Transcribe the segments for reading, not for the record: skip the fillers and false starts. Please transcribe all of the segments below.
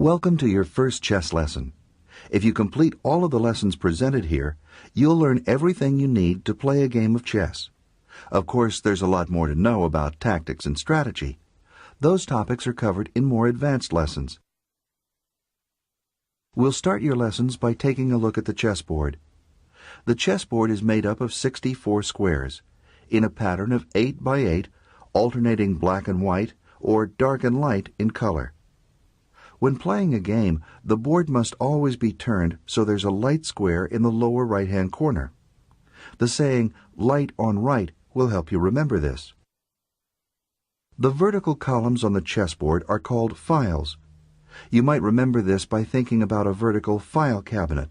Welcome to your first chess lesson. If you complete all of the lessons presented here, you'll learn everything you need to play a game of chess. Of course, there's a lot more to know about tactics and strategy. Those topics are covered in more advanced lessons. We'll start your lessons by taking a look at the chessboard. The chessboard is made up of 64 squares, in a pattern of 8 by 8, alternating black and white, or dark and light in color. When playing a game, the board must always be turned so there's a light square in the lower right-hand corner. The saying, light on right, will help you remember this. The vertical columns on the chessboard are called files. You might remember this by thinking about a vertical file cabinet.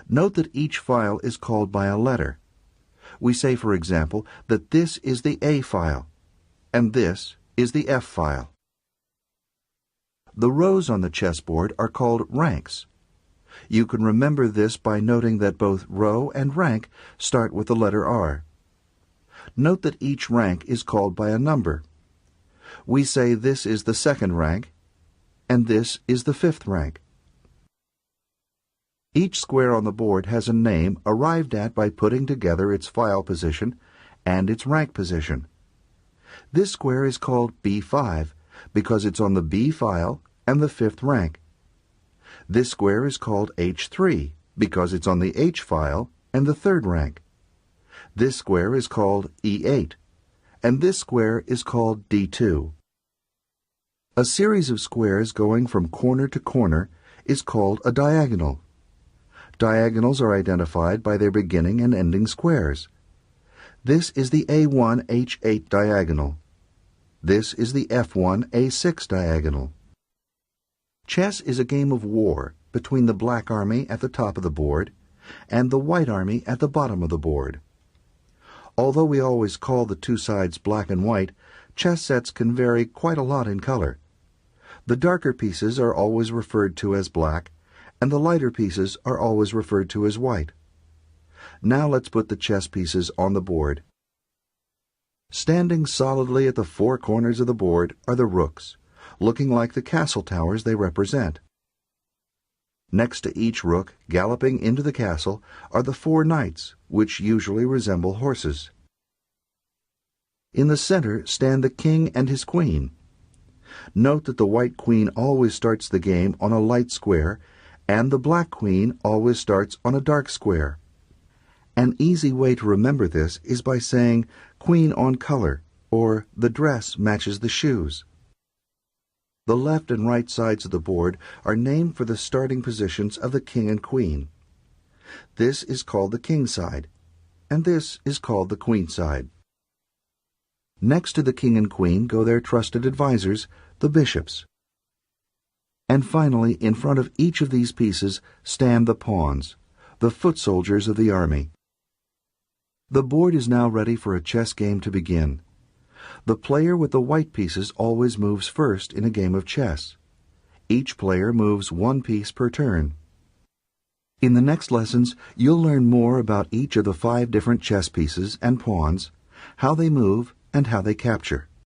Note that each file is called by a letter. We say, for example, that this is the A file, and this is the F file. The rows on the chessboard are called ranks. You can remember this by noting that both row and rank start with the letter R. Note that each rank is called by a number. We say this is the second rank, and this is the fifth rank. Each square on the board has a name arrived at by putting together its file position and its rank position. This square is called B5 because it's on the B file and the fifth rank. This square is called H3 because it's on the H file and the third rank. This square is called E8, and this square is called D2. A series of squares going from corner to corner is called a diagonal. Diagonals are identified by their beginning and ending squares. This is the A1 H8 diagonal. This is the F1 A6 diagonal. Chess is a game of war between the black army at the top of the board and the white army at the bottom of the board. Although we always call the two sides black and white, chess sets can vary quite a lot in color. The darker pieces are always referred to as black, and the lighter pieces are always referred to as white. Now let's put the chess pieces on the board. Standing solidly at the four corners of the board are the rooks, looking like the castle towers they represent. Next to each rook, galloping into the castle, are the four knights, which usually resemble horses. In the center stand the king and his queen. Note that the white queen always starts the game on a light square, and the black queen always starts on a dark square. An easy way to remember this is by saying queen on color, or the dress matches the shoes. The left and right sides of the board are named for the starting positions of the king and queen. This is called the king side, and this is called the queen side. Next to the king and queen go their trusted advisors, the bishops. And finally, in front of each of these pieces stand the pawns, the foot soldiers of the army. The board is now ready for a chess game to begin. The player with the white pieces always moves first in a game of chess. Each player moves one piece per turn. In the next lessons, you'll learn more about each of the 5 different chess pieces and pawns, how they move, and how they capture.